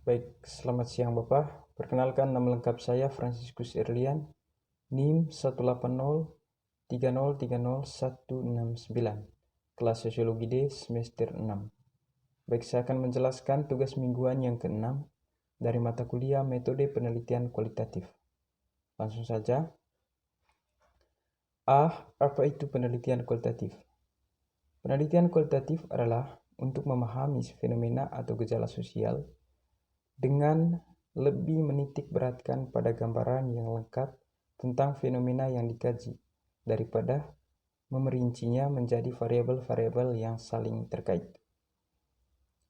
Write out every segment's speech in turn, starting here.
Baik, selamat siang Bapak. Perkenalkan nama lengkap saya Franciscus Erlian, NIM 18030300169, kelas Sosiologi D semester 6. Baik, saya akan menjelaskan tugas mingguan yang ke-6 dari mata kuliah Metode Penelitian Kualitatif. Langsung saja. Apa itu penelitian kualitatif? Penelitian kualitatif adalah untuk memahami fenomena atau gejala sosial dengan lebih menitik beratkan pada gambaran yang lengkap tentang fenomena yang dikaji daripada memerincinya menjadi variabel-variabel yang saling terkait.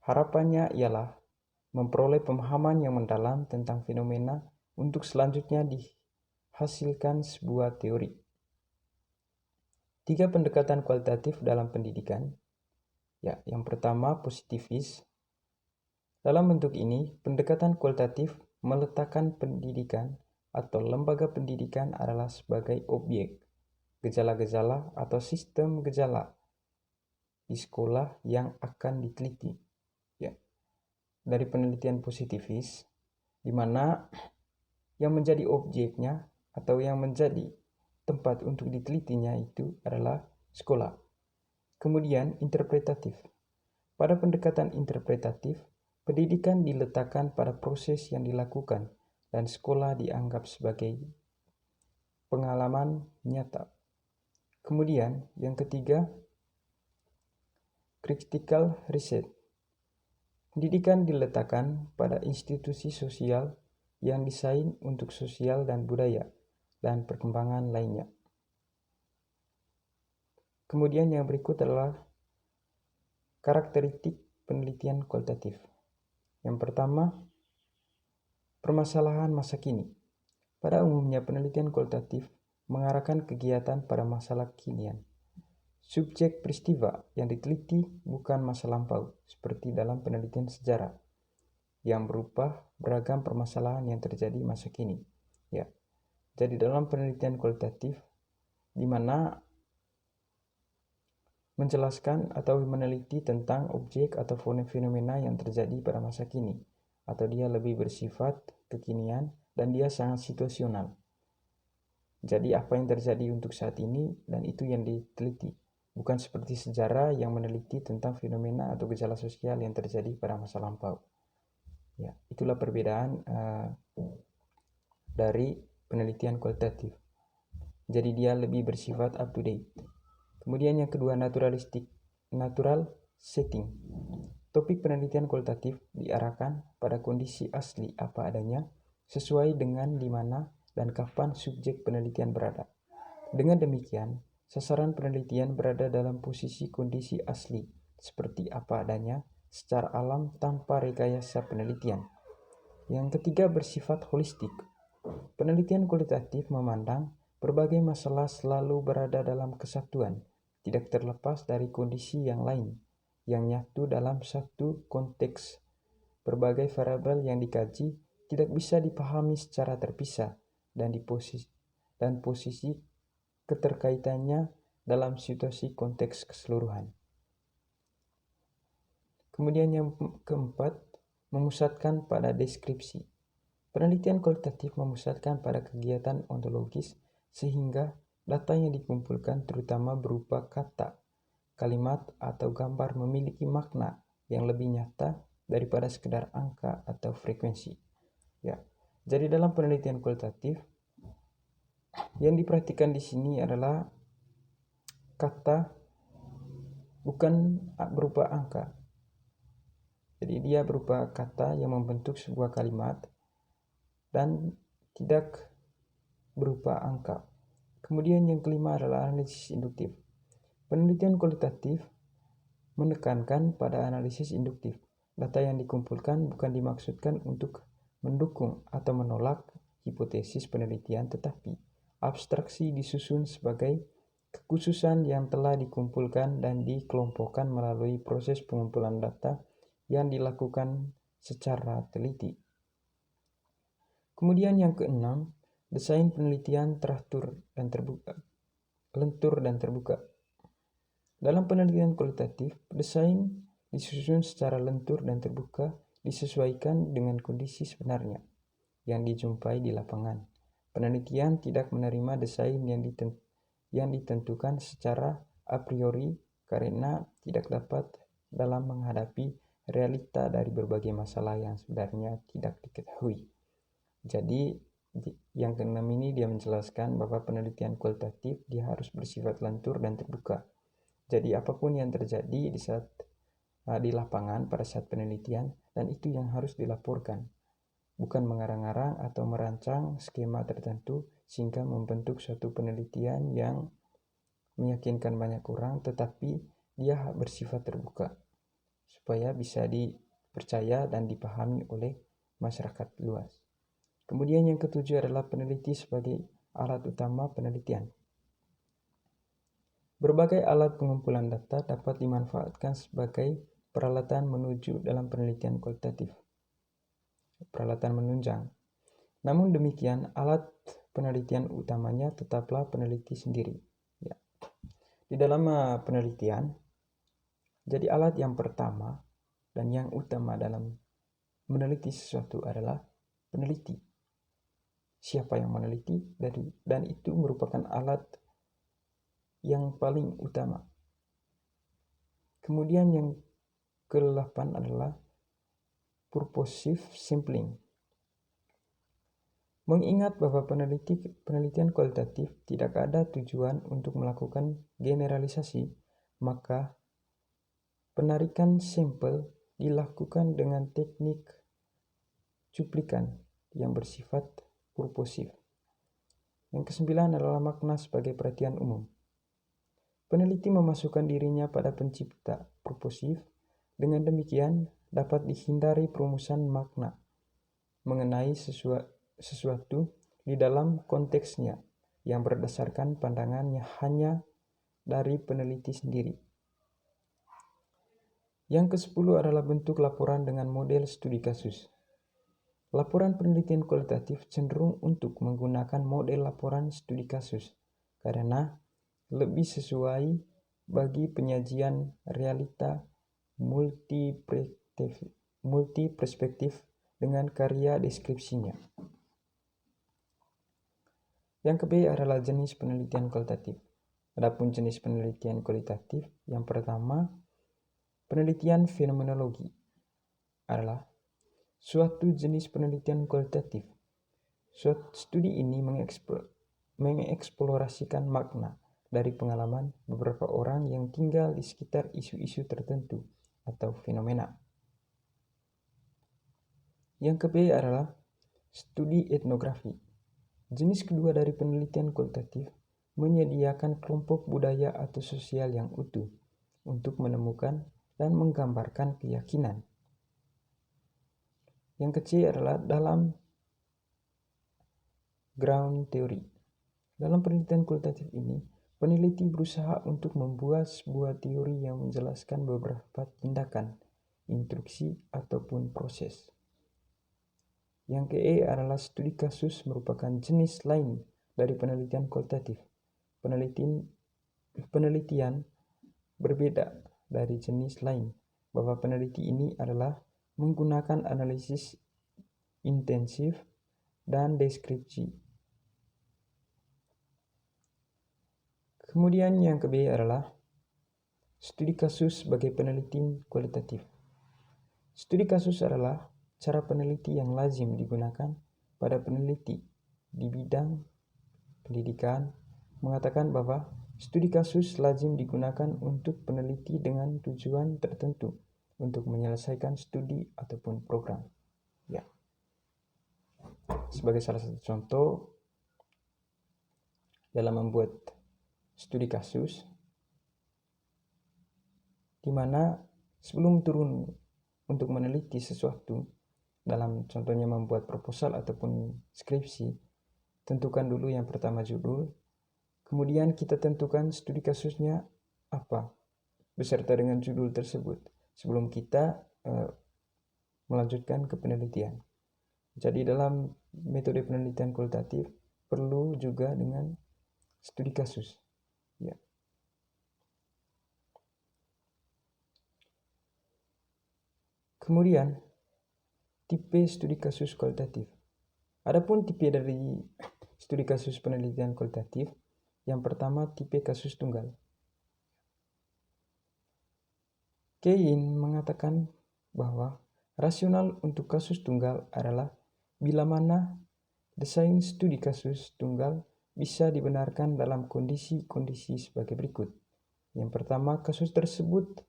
Harapannya ialah memperoleh pemahaman yang mendalam tentang fenomena untuk selanjutnya dihasilkan sebuah teori. 3 pendekatan kualitatif dalam pendidikan. Yang pertama positivis. Dalam bentuk ini, pendekatan kualitatif meletakkan pendidikan atau lembaga pendidikan adalah sebagai objek, gejala-gejala atau sistem gejala di sekolah yang akan diteliti. Dari penelitian positivis, di mana yang menjadi objeknya atau yang menjadi tempat untuk ditelitinya itu adalah sekolah. Kemudian interpretatif. Pada pendekatan interpretatif, pendidikan diletakkan pada proses yang dilakukan dan sekolah dianggap sebagai pengalaman nyata. Kemudian yang ketiga, critical research. Pendidikan diletakkan pada institusi sosial yang desain untuk sosial dan budaya dan perkembangan lainnya. Kemudian yang berikut adalah karakteristik penelitian kualitatif. Yang pertama, permasalahan masa kini. Pada umumnya penelitian kualitatif mengarahkan kegiatan pada masalah kekinian. Subjek peristiwa yang diteliti bukan masa lampau, seperti dalam penelitian sejarah, yang berupa beragam permasalahan yang terjadi masa kini. Jadi dalam penelitian kualitatif, di mana menjelaskan atau meneliti tentang objek atau fenomena yang terjadi pada masa kini, atau dia lebih bersifat kekinian dan dia sangat situasional. Jadi apa yang terjadi untuk saat ini dan itu yang diteliti, bukan seperti sejarah yang meneliti tentang fenomena atau gejala sosial yang terjadi pada masa lampau. Itulah perbedaan dari penelitian kualitatif. Jadi dia lebih bersifat up to date. Kemudian yang kedua, natural setting. Topik penelitian kualitatif diarahkan pada kondisi asli apa adanya sesuai dengan di mana dan kapan subjek penelitian berada. Dengan demikian, sasaran penelitian berada dalam posisi kondisi asli seperti apa adanya secara alam tanpa rekayasa penelitian. Yang ketiga, bersifat holistik. Penelitian kualitatif memandang berbagai masalah selalu berada dalam kesatuan, tidak terlepas dari kondisi yang lain, yang nyatu dalam satu konteks. Berbagai variabel yang dikaji tidak bisa dipahami secara terpisah dan posisi keterkaitannya dalam situasi konteks keseluruhan. Kemudian yang keempat, memusatkan pada deskripsi. Penelitian kualitatif memusatkan pada kegiatan ontologis sehingga data yang dikumpulkan terutama berupa kata, kalimat, atau gambar memiliki makna yang lebih nyata daripada sekedar angka atau frekuensi. Jadi dalam penelitian kualitatif yang diperhatikan di sini adalah kata bukan berupa angka. Jadi dia berupa kata yang membentuk sebuah kalimat dan tidak berupa angka. Kemudian yang kelima adalah analisis induktif. Penelitian kualitatif menekankan pada analisis induktif. Data yang dikumpulkan bukan dimaksudkan untuk mendukung atau menolak hipotesis penelitian, tetapi abstraksi disusun sebagai kekhususan yang telah dikumpulkan dan dikelompokkan melalui proses pengumpulan data yang dilakukan secara teliti. Kemudian yang keenam, desain penelitian lentur dan terbuka. Dalam penelitian kualitatif, desain disusun secara lentur dan terbuka disesuaikan dengan kondisi sebenarnya yang dijumpai di lapangan. Penelitian tidak menerima desain yang ditentukan secara a priori karena tidak dapat dalam menghadapi realita dari berbagai masalah yang sebenarnya tidak diketahui. Jadi yang keenam ini dia menjelaskan bahwa penelitian kualitatif dia harus bersifat lentur dan terbuka. Jadi apapun yang terjadi di lapangan pada saat penelitian, dan itu yang harus dilaporkan. Bukan mengarang-arang atau merancang skema tertentu sehingga membentuk suatu penelitian yang meyakinkan banyak orang, tetapi dia bersifat terbuka supaya bisa dipercaya dan dipahami oleh masyarakat luas. Kemudian yang ketujuh adalah peneliti sebagai alat utama penelitian. Berbagai alat pengumpulan data dapat dimanfaatkan sebagai peralatan menuju dalam penelitian kualitatif. Peralatan menunjang. Namun demikian, alat penelitian utamanya tetaplah peneliti sendiri. Ya. Di dalam penelitian, jadi alat yang pertama dan yang utama dalam meneliti sesuatu adalah peneliti. Siapa yang meneliti dan itu merupakan alat yang paling utama. Kemudian yang ke-8 adalah purposive sampling. Mengingat bahwa penelitian kualitatif tidak ada tujuan untuk melakukan generalisasi, maka penarikan sampel dilakukan dengan teknik cuplikan yang bersifat purposif. Yang ke-9 adalah makna sebagai perhatian umum. Peneliti memasukkan dirinya pada pencipta purposif. Dengan demikian dapat dihindari perumusan makna mengenai sesuatu di dalam konteksnya yang berdasarkan pandangannya hanya dari peneliti sendiri. Yang ke-10 adalah bentuk laporan dengan model studi kasus. Laporan penelitian kualitatif cenderung untuk menggunakan model laporan studi kasus karena lebih sesuai bagi penyajian realita multiperspektif dengan karya deskripsinya. Yang ke-B adalah jenis penelitian kualitatif. Adapun jenis penelitian kualitatif, yang pertama, penelitian fenomenologi adalah suatu jenis penelitian kualitatif. Studi ini mengeksplorasikan makna dari pengalaman beberapa orang yang tinggal di sekitar isu-isu tertentu atau fenomena. Yang ke-B adalah studi etnografi. Jenis kedua dari penelitian kualitatif menyediakan kelompok budaya atau sosial yang utuh untuk menemukan dan menggambarkan keyakinan. Yang ke-C adalah dalam ground theory. Dalam penelitian kualitatif ini, peneliti berusaha untuk membuat sebuah teori yang menjelaskan beberapa tindakan, instruksi, ataupun proses. Yang ke-E adalah studi kasus merupakan jenis lain dari penelitian kualitatif. Penelitian berbeda dari jenis lain, bahwa peneliti ini adalah menggunakan analisis intensif dan deskripsi. Kemudian yang ke-B adalah studi kasus sebagai peneliti kualitatif. Studi kasus adalah cara peneliti yang lazim digunakan pada peneliti di bidang pendidikan, mengatakan bahwa studi kasus lazim digunakan untuk peneliti dengan tujuan tertentu untuk menyelesaikan studi ataupun program. Ya. Sebagai salah satu contoh dalam membuat studi kasus, di mana sebelum turun untuk meneliti sesuatu, dalam contohnya membuat proposal ataupun skripsi, tentukan dulu yang pertama judul, kemudian kita tentukan studi kasusnya apa, beserta dengan judul tersebut, sebelum kita melanjutkan ke penelitian. Jadi dalam metode penelitian kualitatif perlu juga dengan studi kasus. Ya. Kemudian tipe studi kasus kualitatif. Adapun tipe dari studi kasus penelitian kualitatif, yang pertama tipe kasus tunggal. Kein mengatakan bahwa rasional untuk kasus tunggal adalah bila mana desain studi kasus tunggal bisa dibenarkan dalam kondisi-kondisi sebagai berikut. Yang pertama, kasus tersebut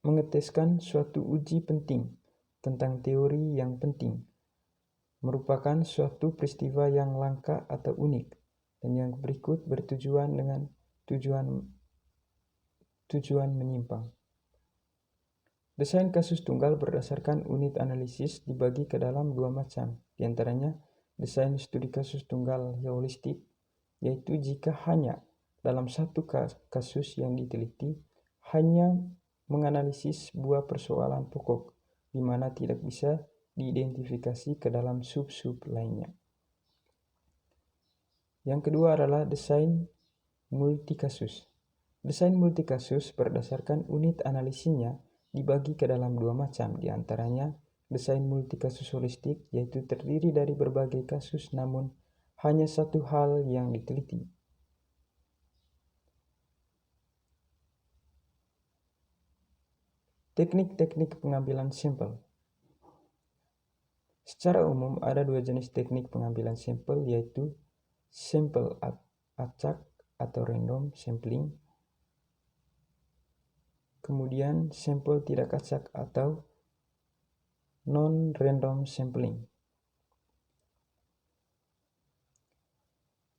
mengeteskan suatu uji penting tentang teori yang penting, merupakan suatu peristiwa yang langka atau unik, dan yang berikut bertujuan dengan tujuan menyimpang. Desain kasus tunggal berdasarkan unit analisis dibagi ke dalam dua macam, diantaranya desain studi kasus tunggal holistik, yaitu jika hanya dalam satu kasus yang diteliti hanya menganalisis sebuah persoalan pokok, di mana tidak bisa diidentifikasi ke dalam sub-sub lainnya. Yang kedua adalah desain multikasus. Desain multikasus berdasarkan unit analisisnya dibagi ke dalam dua macam, diantaranya desain multikasus holistik, yaitu terdiri dari berbagai kasus namun hanya satu hal yang diteliti. Teknik-teknik pengambilan sampel. Secara umum ada dua jenis teknik pengambilan sampel, yaitu sampel acak atau random sampling, kemudian sampel tidak acak atau non-random sampling.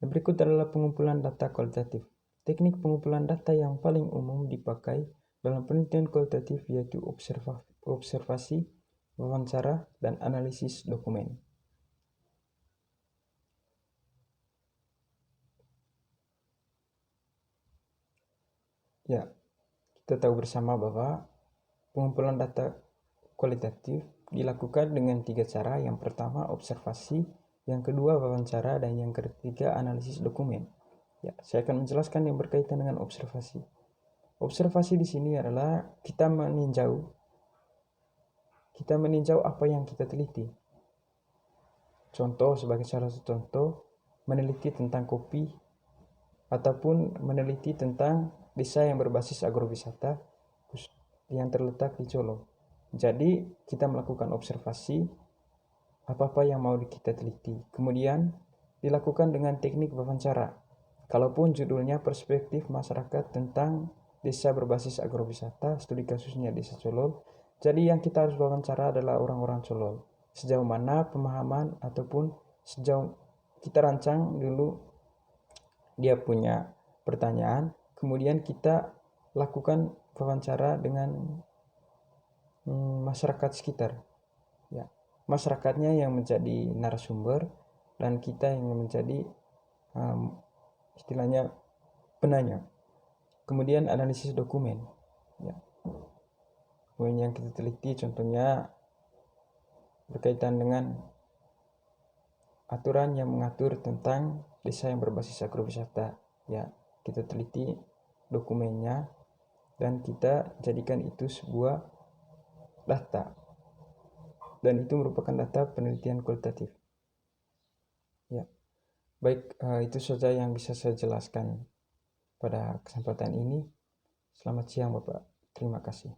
Dan berikut adalah pengumpulan data kualitatif. Teknik pengumpulan data yang paling umum dipakai dalam penelitian kualitatif yaitu observasi, wawancara, dan analisis dokumen. Ya, kita tahu bersama bahwa pengumpulan data kualitatif dilakukan dengan 3 cara. Yang pertama observasi, yang kedua wawancara, dan yang ketiga analisis dokumen. Ya, saya akan menjelaskan yang berkaitan dengan observasi. Observasi di sini adalah kita meninjau apa yang kita teliti. Contoh, sebagai salah satu contoh, meneliti tentang kopi ataupun meneliti tentang desa yang berbasis agrowisata yang terletak di Solo. Jadi kita melakukan observasi apa-apa yang mau kita teliti. Kemudian dilakukan dengan teknik wawancara. Kalaupun judulnya perspektif masyarakat tentang desa berbasis agrowisata, studi kasusnya desa Colol. Jadi yang kita harus wawancara adalah orang-orang Colol. Sejauh mana pemahaman ataupun sejauh kita rancang dulu dia punya pertanyaan, kemudian kita lakukan wawancara dengan masyarakat sekitar. Ya, masyarakatnya yang menjadi narasumber dan kita yang menjadi istilahnya penanya. Kemudian analisis dokumen. Ya. Dokumen yang kita teliti contohnya berkaitan dengan aturan yang mengatur tentang desa yang berbasis agrowisata. Ya, kita teliti dokumennya dan kita jadikan itu sebuah data. Dan itu merupakan data penelitian kualitatif. Ya. Baik, itu saja yang bisa saya jelaskan pada kesempatan ini. Selamat siang Bapak. Terima kasih.